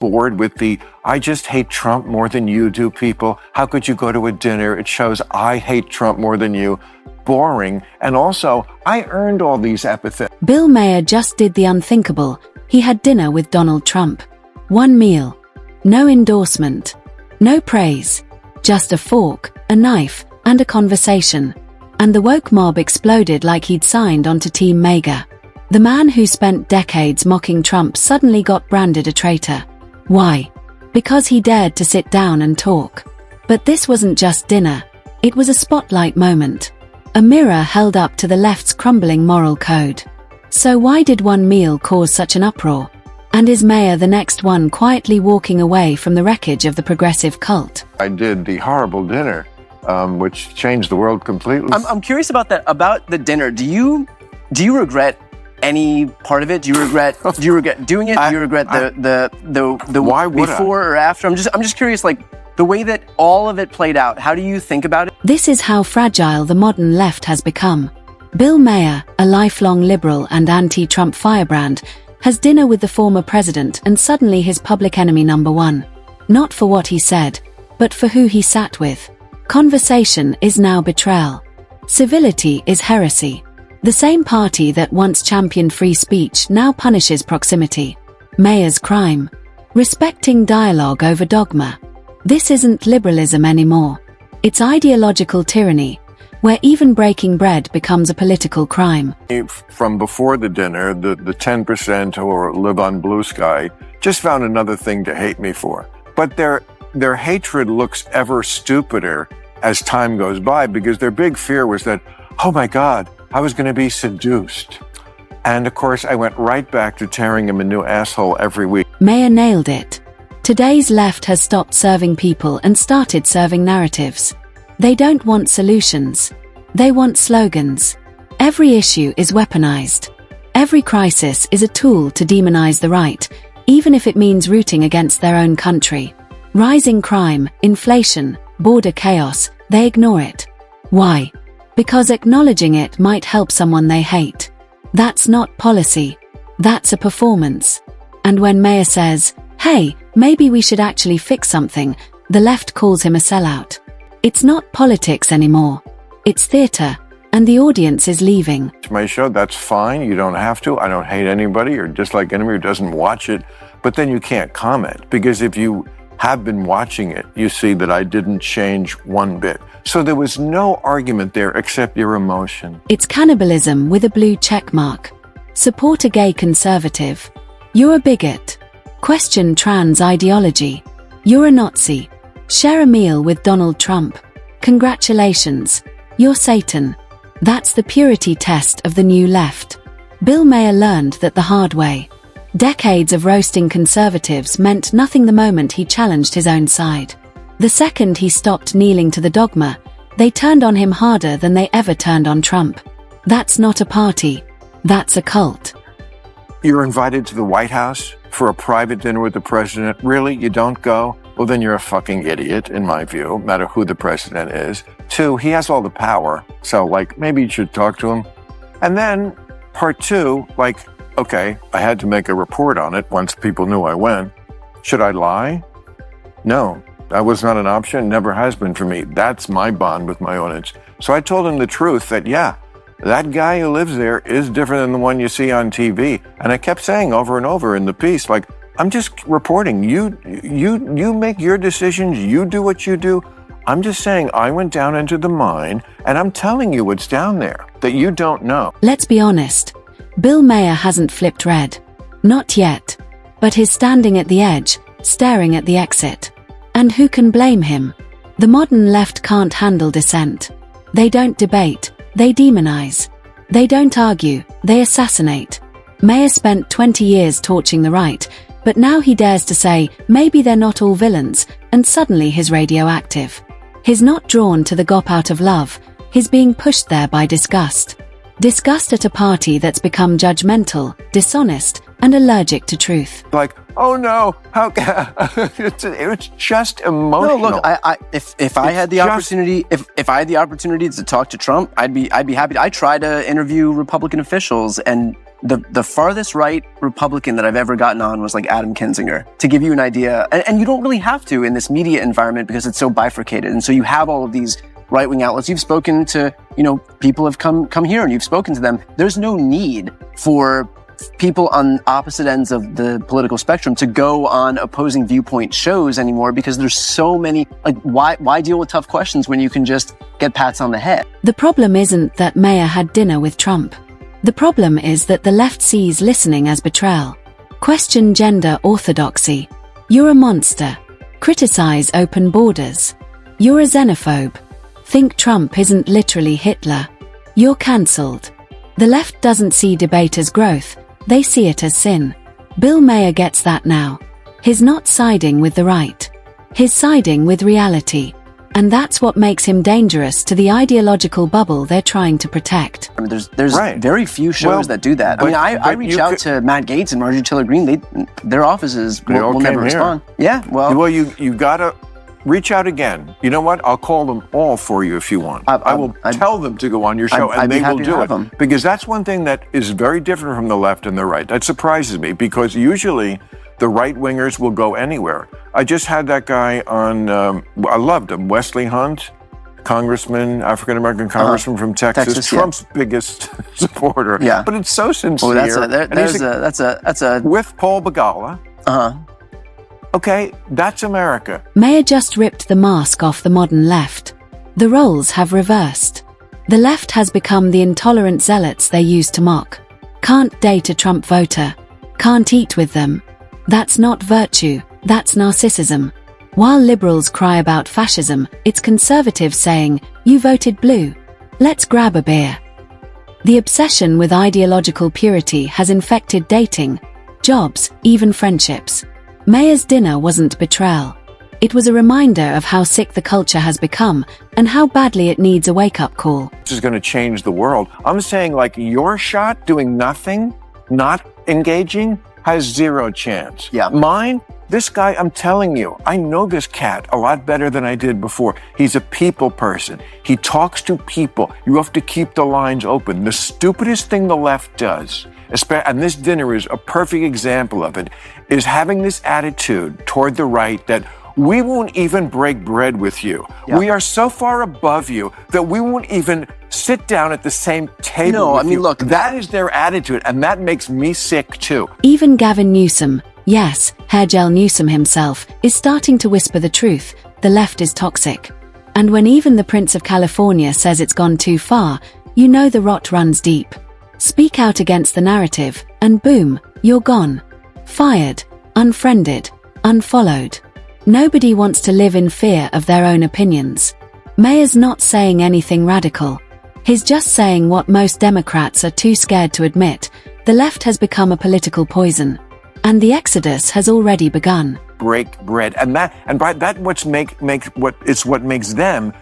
bored with the, I just hate Trump more than you do, people. How could you go to a dinner? It shows I hate Trump more than you. Boring. And also, I earned all these epithets. Bill Maher just did the unthinkable. He had dinner with Donald Trump. One meal. No endorsement. No praise. Just a fork, a knife, and a conversation. And the woke mob exploded like he'd signed onto Team MAGA. The man who spent decades mocking Trump suddenly got branded a traitor. Why? Because he dared to sit down and talk. But this wasn't just dinner. It was a spotlight moment. A mirror held up to the left's crumbling moral code. So why did one meal cause such an uproar? And is Maher the next one quietly walking away from the wreckage of the progressive cult? I did the horrible dinner, which changed the world completely. I'm curious about that, about the dinner. Do you regret any part of it? Do you regret doing it? Do you regret the why would before or after? I'm just curious, like the way that all of it played out. How do you think about it? This is how fragile the modern left has become. Bill Maher, a lifelong liberal and anti-Trump firebrand, has dinner with the former president and suddenly his public enemy number one. Not for what he said, but for who he sat with. Conversation is now betrayal. Civility is heresy. The same party that once championed free speech now punishes proximity. Maher's crime. Respecting dialogue over dogma. This isn't liberalism anymore. It's ideological tyranny, where even breaking bread becomes a political crime. From before the dinner, the 10% or live on blue sky just found another thing to hate me for. But their hatred looks ever stupider as time goes by, because their big fear was that, oh my God, I was going to be seduced. And of course, I went right back to tearing him a new asshole every week. Maher nailed it. Today's left has stopped serving people and started serving narratives. They don't want solutions. They want slogans. Every issue is weaponized. Every crisis is a tool to demonize the right, even if it means rooting against their own country. Rising crime, inflation, border chaos, they ignore it. Why? Because acknowledging it might help someone they hate. That's not policy. That's a performance. And when Maher says, hey, maybe we should actually fix something, the left calls him a sellout. It's not politics anymore. It's theater, and the audience is leaving. To my show, that's fine. You don't have to. I don't hate anybody or dislike anybody who doesn't watch it. But then you can't comment, because if you have been watching it, you see that I didn't change one bit. So there was no argument there except your emotion. It's cannibalism with a blue check mark. Support a gay conservative. You're a bigot. Question trans ideology. You're a Nazi. Share a meal with Donald Trump. Congratulations. You're Satan. That's the purity test of the new left. Bill Maher learned that the hard way. Decades of roasting conservatives meant nothing the moment he challenged his own side. The second he stopped kneeling to the dogma, they turned on him harder than they ever turned on Trump. That's not a party. That's a cult. You're invited to the White House for a private dinner with the president. Really? You don't go? Well, then you're a fucking idiot, in my view, no matter who the president is. 2, he has all the power. So, maybe you should talk to him. And then, part 2, okay, I had to make a report on it once people knew I went. Should I lie? No, that was not an option. Never has been for me. That's my bond with my audience. So I told him the truth that, yeah, that guy who lives there is different than the one you see on TV. And I kept saying over and over in the piece, I'm just reporting. You make your decisions. You do what you do. I'm just saying I went down into the mine, and I'm telling you what's down there that you don't know. Let's be honest. Bill Maher hasn't flipped red. Not yet. But he's standing at the edge, staring at the exit. And who can blame him? The modern left can't handle dissent. They don't debate. They demonize. They don't argue. They assassinate. Maher spent 20 years torching the right, but now he dares to say, maybe they're not all villains, and suddenly he's radioactive. He's not drawn to the gop out of love. He's being pushed there by disgust. Disgust at a party that's become judgmental, dishonest, and allergic to truth. Oh no, how it's just emotional. No, look, if I had the opportunity, if I had the opportunity to talk to Trump, I'd be happy. I try to interview Republican officials, and the farthest right Republican that I've ever gotten on was like Adam Kinzinger, to give you an idea. And you don't really have to in this media environment because it's so bifurcated. And so you have all of these right-wing outlets. You've spoken to, people have come here and you've spoken to them. There's no need for people on opposite ends of the political spectrum to go on opposing viewpoint shows anymore because there's so many, why deal with tough questions when you can just get pats on the head? The problem isn't that Maher had dinner with Trump. The problem is that the left sees listening as betrayal. Question gender orthodoxy. You're a monster. Criticize open borders. You're a xenophobe. Think Trump isn't literally Hitler. You're cancelled. The left doesn't see debate as growth, they see it as sin. Bill Maher gets that now. He's not siding with the right. He's siding with reality. And that's what makes him dangerous to the ideological bubble they're trying to protect. I mean, there's very few shows that do that. I reach out to Matt Gaetz and Marjorie Taylor Greene. Their offices will never respond. Yeah, well, you gotta reach out again. You know what? I'll call them all for you if you want. I will tell them to go on your show, and they will do it. Because that's one thing that is very different from the left and the right. That surprises me, because usually the right-wingers will go anywhere. I just had that guy on, I loved him, Wesley Hunt, congressman, African-American congressman from Texas, Trump's biggest supporter. Yeah. But it's so sincere. Oh, that's a... With Paul Begala. Okay, that's America. Maher just ripped the mask off the modern left. The roles have reversed. The left has become the intolerant zealots they used to mock. Can't date a Trump voter. Can't eat with them. That's not virtue, that's narcissism. While liberals cry about fascism, it's conservatives saying, "You voted blue. Let's grab a beer." The obsession with ideological purity has infected dating, jobs, even friendships. Maher's dinner wasn't betrayal. It was a reminder of how sick the culture has become and how badly it needs a wake-up call. This is going to change the world. I'm saying, your shot, doing nothing, not engaging, has zero chance. Yeah. Mine, this guy, I'm telling you, I know this cat a lot better than I did before. He's a people person. He talks to people. You have to keep the lines open. The stupidest thing the left does, and this dinner is a perfect example of it, is having this attitude toward the right that we won't even break bread with you. Yeah. We are so far above you that we won't even sit down at the same table with you. Look, that is their attitude, and that makes me sick too. Even Gavin Newsom, yes, Hair Gel Newsom himself, is starting to whisper the truth. The left is toxic. And when even the Prince of California says it's gone too far, you know the rot runs deep. Speak out against the narrative, and boom, you're gone. Fired, unfriended, unfollowed. Nobody wants to live in fear of their own opinions. Maher's not saying anything radical. He's just saying what most Democrats are too scared to admit. The left has become a political poison. And the exodus has already begun. Break bread. And by that what makes them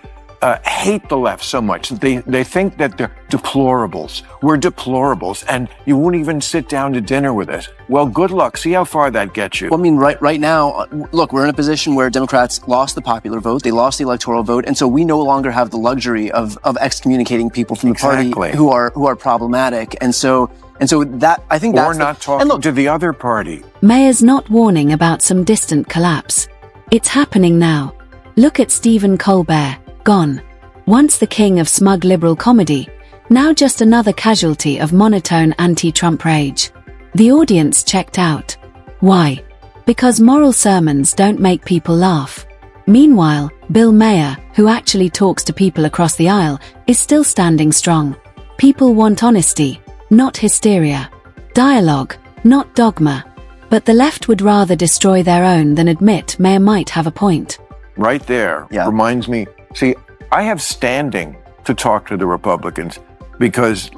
hate the left so much. They think that they're deplorables. We're deplorables, and you won't even sit down to dinner with us. Well, good luck. See how far that gets you. Well, I mean, right now, look, we're in a position where Democrats lost the popular vote. They lost the electoral vote, and so we no longer have the luxury of excommunicating people from the party who are problematic. And so that, I think that's... Or not talking to the other party. Maher's not warning about some distant collapse. It's happening now. Look at Stephen Colbert. Gone. Once the king of smug liberal comedy, now just another casualty of monotone anti-Trump rage. The audience checked out. Why? Because moral sermons don't make people laugh. Meanwhile, Bill Maher, who actually talks to people across the aisle, is still standing strong. People want honesty, not hysteria. Dialogue, not dogma. But the left would rather destroy their own than admit Maher might have a point. Right there reminds me. See, I have standing to talk to the Republicans because,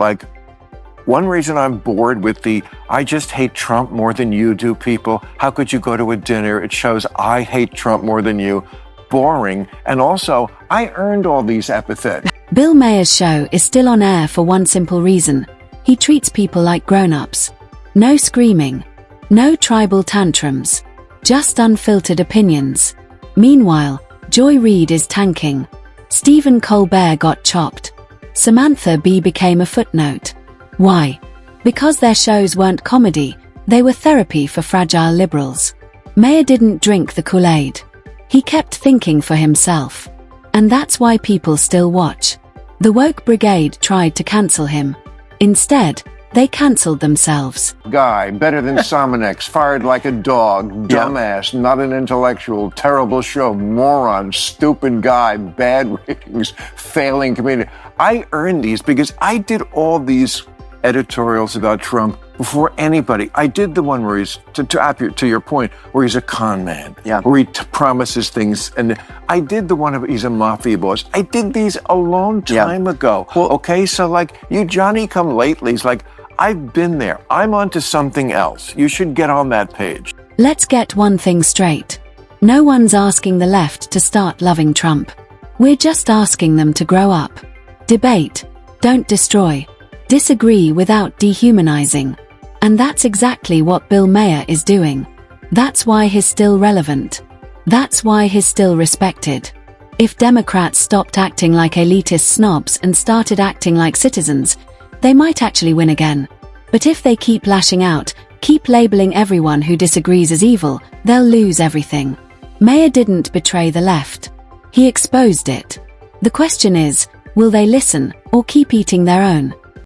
one reason I'm bored with I just hate Trump more than you do, people. How could you go to a dinner? It shows I hate Trump more than you. Boring. And also, I earned all these epithets. Bill Maher's show is still on air for one simple reason. He treats people like grown-ups. No screaming. No tribal tantrums. Just unfiltered opinions. Meanwhile, Joy Reid is tanking. Stephen Colbert got chopped. Samantha Bee became a footnote. Why? Because their shows weren't comedy, they were therapy for fragile liberals. Maher didn't drink the Kool-Aid. He kept thinking for himself. And that's why people still watch. The woke brigade tried to cancel him. Instead, they cancelled themselves. Guy, better than Somonex, fired like a dog, dumbass, not an intellectual, terrible show, moron, stupid guy, bad ratings, failing comedian. I earned these because I did all these editorials about Trump before anybody. I did the one where he's, to your point, where he's a con man, where he promises things. And I did the one of he's a mafia boss. I did these a long time ago. Well, okay, so like you Johnny come latelys, like I've been there. I'm onto something else. You should get on that page. Let's get one thing straight. No one's asking the left to start loving Trump. We're just asking them to grow up. Debate, don't destroy. Disagree without dehumanizing. And that's exactly what Bill Maher is doing. That's why he's still relevant. That's why he's still respected. If Democrats stopped acting like elitist snobs and started acting like citizens, they might actually win again. But if they keep lashing out, keep labeling everyone who disagrees as evil, they'll lose everything. Maher didn't betray the left. He exposed it. The question is, will they listen or keep eating their own?